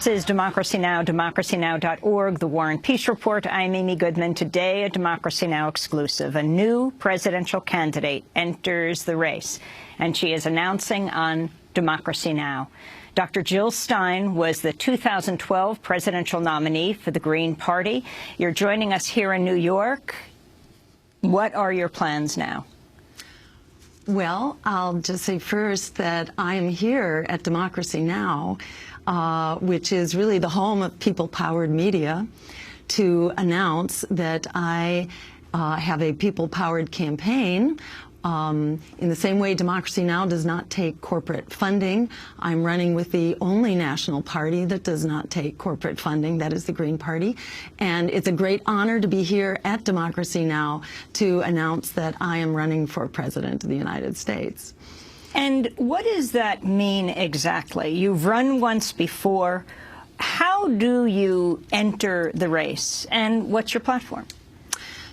This is Democracy Now!, democracynow.org, The War and Peace Report. I'm Amy Goodman. Today, a Democracy Now! Exclusive. A new presidential candidate enters the race, and she is announcing on Democracy Now! Dr. Jill Stein was the 2012 presidential nominee for the Green Party. You're joining us here in New York. What are your plans now? Well, I'll just say first that I am here at Democracy Now!, which is really the home of people-powered media, to announce that I have a people-powered campaign. In the same way Democracy Now! Does not take corporate funding, I'm running with the only national party that does not take corporate funding, that is the Green Party. And it's a great honor to be here at Democracy Now! To announce that I am running for President of the United States. And what does that mean exactly? You've run once before. How do you enter the race, and what's your platform?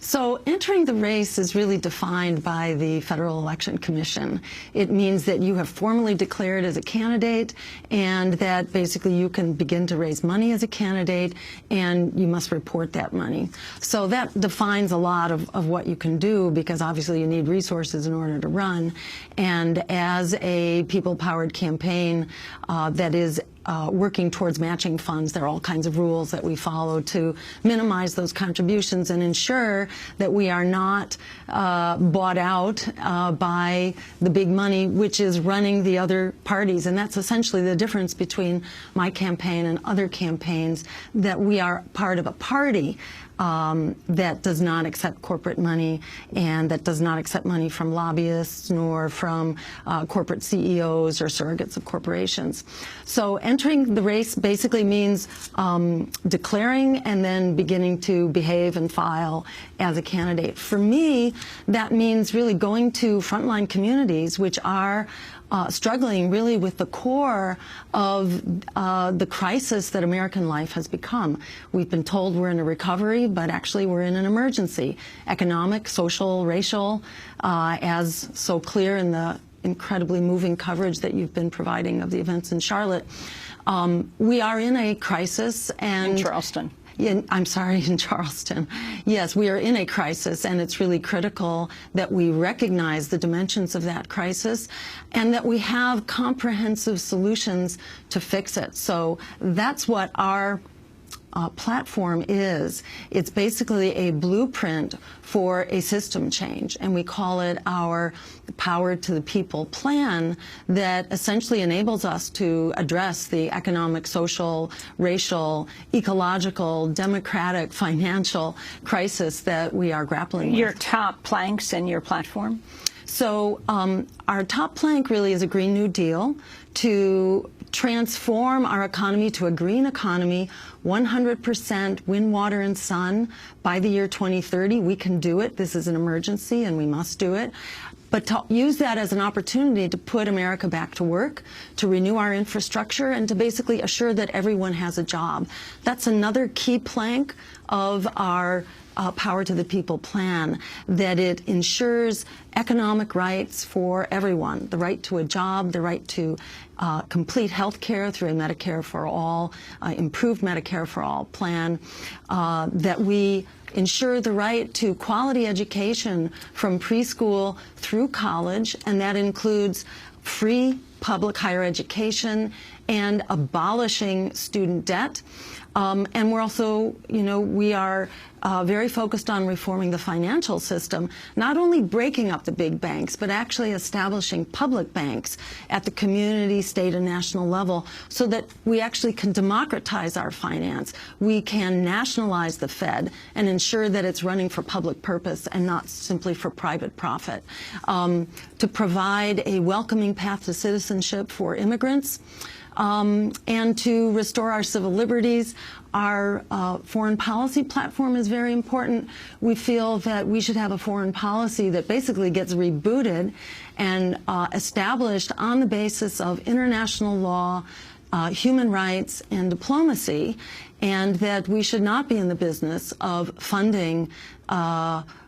So entering the race is really defined by the Federal Election Commission. It means that you have formally declared as a candidate, and that basically you can begin to raise money as a candidate, and you must report that money. So that defines a lot of what you can do, because obviously you need resources in order to run. And as a people-powered campaign that is working towards matching funds, there are all kinds of rules that we follow to minimize those contributions and ensure that we are not bought out by the big money, which is running the other parties. And that's essentially the difference between my campaign and other campaigns, that we are part of a party that does not accept corporate money, and that does not accept money from lobbyists nor from corporate CEOs or surrogates of corporations. So entering the race basically means declaring and then beginning to behave and file as a candidate. For me, that means really going to frontline communities which are struggling really with the core of the crisis that American life has become. We've been told we're in a recovery, but actually we're in an emergency. Economic, social, racial, as so clear in the incredibly moving coverage that you've been providing of the events in Charlotte. We are in a crisis. And in Charleston. I'm sorry, in Charleston. Yes, we are in a crisis, and it's really critical that we recognize the dimensions of that crisis and that we have comprehensive solutions to fix it. So that's what our platform is. It's basically a blueprint for a system change, and we call it our Power to the People plan, that essentially enables us to address the economic, social, racial, ecological, democratic, financial crisis that we are grappling with. Your top planks in your platform? So our top plank really is a Green New Deal to transform our economy to a green economy, 100% wind, water, and sun by the year 2030. We can do it. This is an emergency, and we must do it. But to use that as an opportunity to put America back to work, to renew our infrastructure, and to basically assure that everyone has a job. That's another key plank of our Power to the People plan, that it ensures economic rights for everyone, the right to a job, the right to complete health care through a Medicare for All, improved Medicare for All plan, that we ensure the right to quality education from preschool through college, and that includes free public higher education and abolishing student debt. And we're also, we are very focused on reforming the financial system, not only breaking up the big banks, but actually establishing public banks at the community, state, and national level, so that we actually can democratize our finance. We can nationalize the Fed and ensure that it's running for public purpose and not simply for private profit. To provide a welcoming path to citizenship for immigrants, and to restore our civil liberties. Our foreign policy platform is very important. We feel that we should have a foreign policy that basically gets rebooted and established on the basis of international law, human rights, and diplomacy, and that we should not be in the business of funding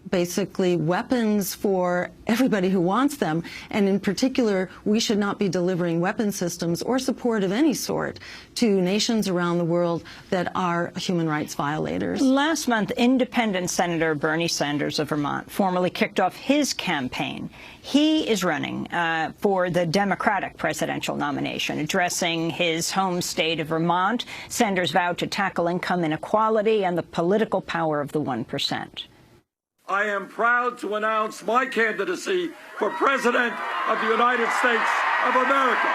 basically weapons for everybody who wants them, and in particular, we should not be delivering weapon systems or support of any sort to nations around the world that are human rights violators. Last month, independent Senator Bernie Sanders of Vermont formally kicked off his campaign. He is running for the Democratic presidential nomination. Addressing his home state of Vermont, Sanders vowed to tackle income inequality and the political power of the 1%. I am proud to announce my candidacy for President of the United States of America.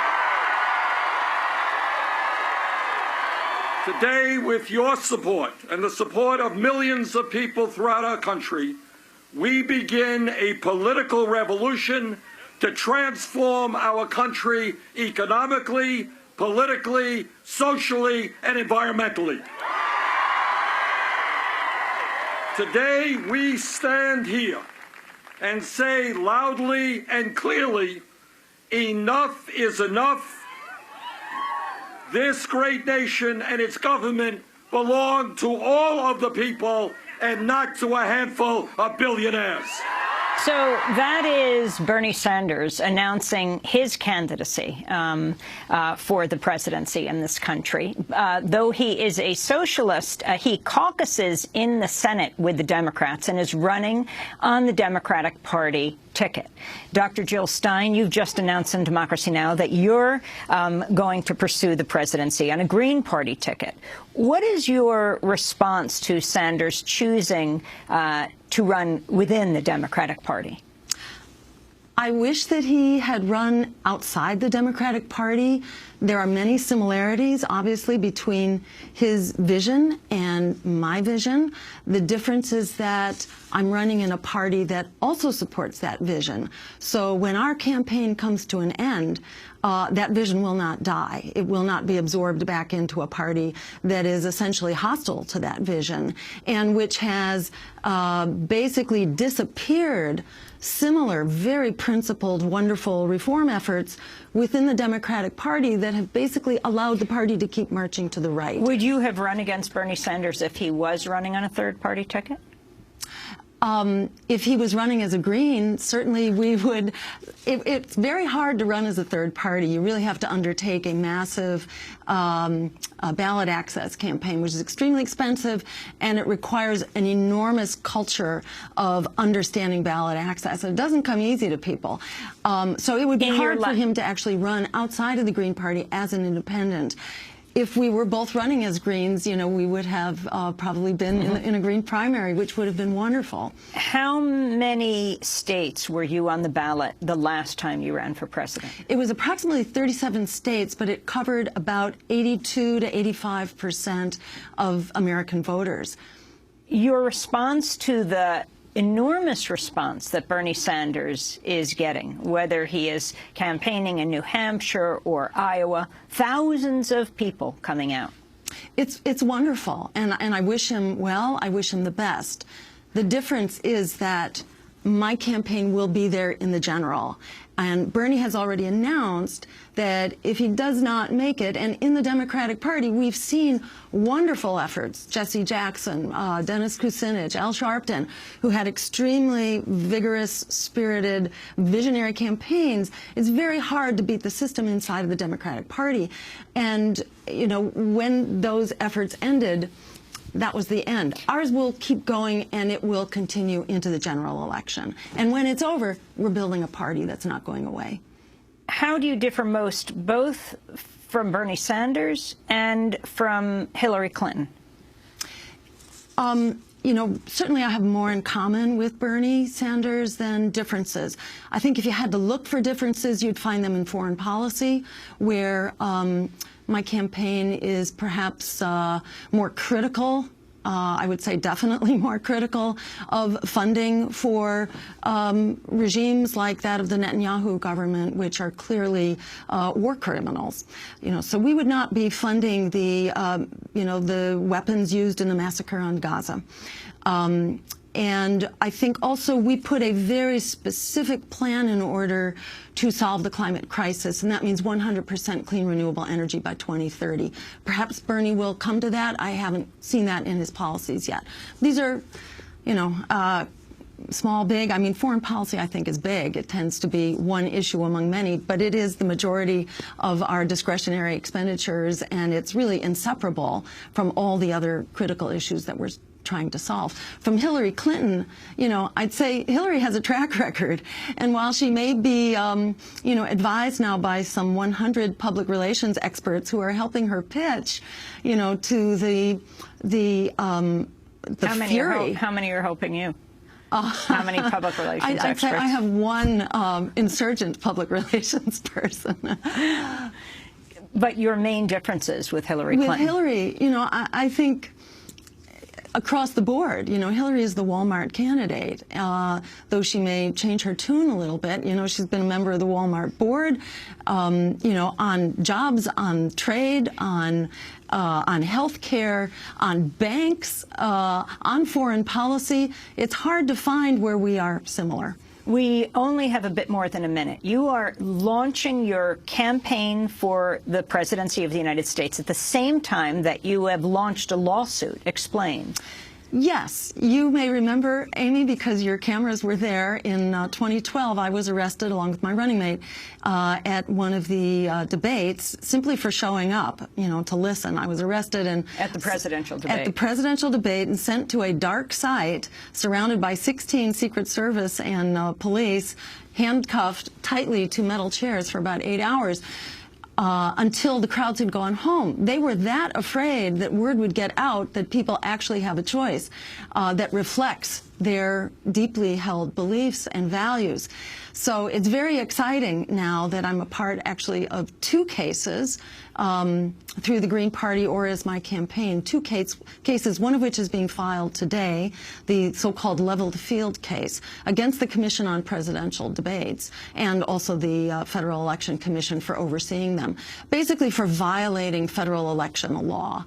Today, with your support and the support of millions of people throughout our country, we begin a political revolution to transform our country economically, politically, socially, and environmentally. Today, we stand here and say loudly and clearly, enough is enough. This great nation and its government belong to all of the people and not to a handful of billionaires. So that is Bernie Sanders announcing his candidacy for the presidency in this country. Though he is a socialist, he caucuses in the Senate with the Democrats and is running on the Democratic Party ticket. Dr. Jill Stein, you've just announced in Democracy Now! That you're going to pursue the presidency on a Green Party ticket. What is your response to Sanders choosing to run within the Democratic Party? I wish that he had run outside the Democratic Party. There are many similarities, obviously, between his vision and my vision. The difference is that I'm running in a party that also supports that vision. So when our campaign comes to an end, that vision will not die. It will not be absorbed back into a party that is essentially hostile to that vision and which has basically disappeared similar, very principled, wonderful reform efforts within the Democratic Party that have basically allowed the party to keep marching to the right. Would you have run against Bernie Sanders if he was running on a third-party ticket? If he was running as a Green, certainly we would. It's very hard to run as a third party. You really have to undertake a massive ballot access campaign, which is extremely expensive, and it requires an enormous culture of understanding ballot access. And it doesn't come easy to people. So it would be hard for him to actually run outside of the Green Party as an independent. If we were both running as Greens, you know, we would have probably been in a Green primary, which would have been wonderful. How many states were you on the ballot the last time you ran for president? It was approximately 37 states, but it covered about 82 to 85% of American voters. Your response to the enormous response that Bernie Sanders is getting, whether he is campaigning in New Hampshire or Iowa, thousands of people coming out. It's wonderful, and I wish him well. I wish him the best. The difference is that my campaign will be there in the general. And Bernie has already announced that if he does not make it, and in the Democratic Party, we've seen wonderful efforts, Jesse Jackson, Dennis Kucinich, Al Sharpton, who had extremely vigorous, spirited, visionary campaigns. It's very hard to beat the system inside of the Democratic Party. And, you know, when those efforts ended, that was the end. Ours will keep going, and it will continue into the general election. And when it's over, we're building a party that's not going away. How do you differ most, both from Bernie Sanders and from Hillary Clinton? You know, certainly I have more in common with Bernie Sanders than differences. I think if you had to look for differences, you'd find them in foreign policy, where my campaign is perhaps more critical, I would say definitely more critical, of funding for regimes like that of the Netanyahu government, which are clearly war criminals. You know, so we would not be funding the, you know, the weapons used in the massacre on Gaza. And I think also we put a very specific plan in order to solve the climate crisis, and that means 100% clean renewable energy by 2030. Perhaps Bernie will come to that. I haven't seen that in his policies yet. These are, you know, small, big. I mean, foreign policy, I think, is big. It tends to be one issue among many, but it is the majority of our discretionary expenditures, and it's really inseparable from all the other critical issues that we're trying to solve. From Hillary Clinton, you know, I'd say Hillary has a track record, and while she may be, you know, advised now by some 100 public relations experts who are helping her pitch, you know, to the fury. How many are helping you? How many public relations I'd experts? say I have one insurgent public relations person. But your main differences with Hillary Clinton? With Hillary, you know, I think across the board, you know, Hillary is the Walmart candidate, though she may change her tune a little bit. You know, she's been a member of the Walmart board, you know, on jobs, on trade, on health care, on banks, on foreign policy. It's hard to find where we are similar. We only have a bit more than a minute. You are launching your campaign for the presidency of the United States at the same time that you have launched a lawsuit. Explain. Yes, you may remember, Amy, because your cameras were there. In 2012, I was arrested along with my running mate at one of the debates simply for showing up, you know, to listen. I was arrested and at the presidential debate. At the presidential debate, and sent to a dark site surrounded by 16 Secret Service and police, handcuffed tightly to metal chairs for about 8 hours. Until the crowds had gone home. They were that afraid that word would get out that people actually have a choice that reflects their deeply held beliefs and values. So it's very exciting now that I'm a part actually of 2 cases through the Green Party or as my campaign, 2 cases, one of which is being filed today, the so-called leveled field case against the Commission on Presidential Debates and also the Federal Election Commission for overseeing them, basically for violating federal election law.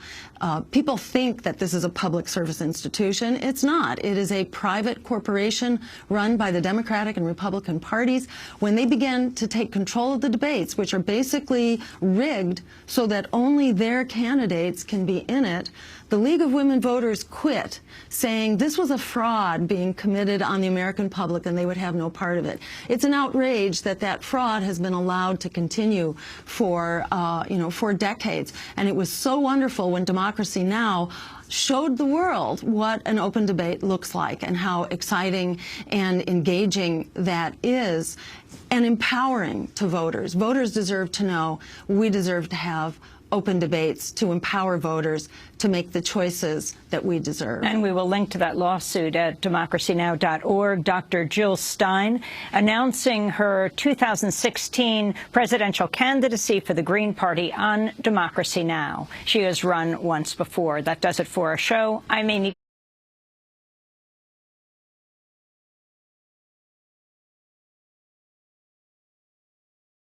People think that this is a public service institution. It's not. It is a private corporation run by the Democratic and Republican parties. When they began to take control of the debates, which are basically rigged so that only their candidates can be in it, the League of Women Voters quit, saying this was a fraud being committed on the American public and they would have no part of it. It's an outrage that that fraud has been allowed to continue for, you know, for decades. And it was so wonderful when Democracy Now! Showed the world what an open debate looks like and how exciting and engaging that is, and empowering to voters. Voters deserve to know, we deserve to have open debates to empower voters to make the choices that we deserve. And we will link to that lawsuit at democracynow.org. Dr. Jill Stein announcing her 2016 presidential candidacy for the Green Party on Democracy Now! She has run once before. That does it for our show. I'm Amy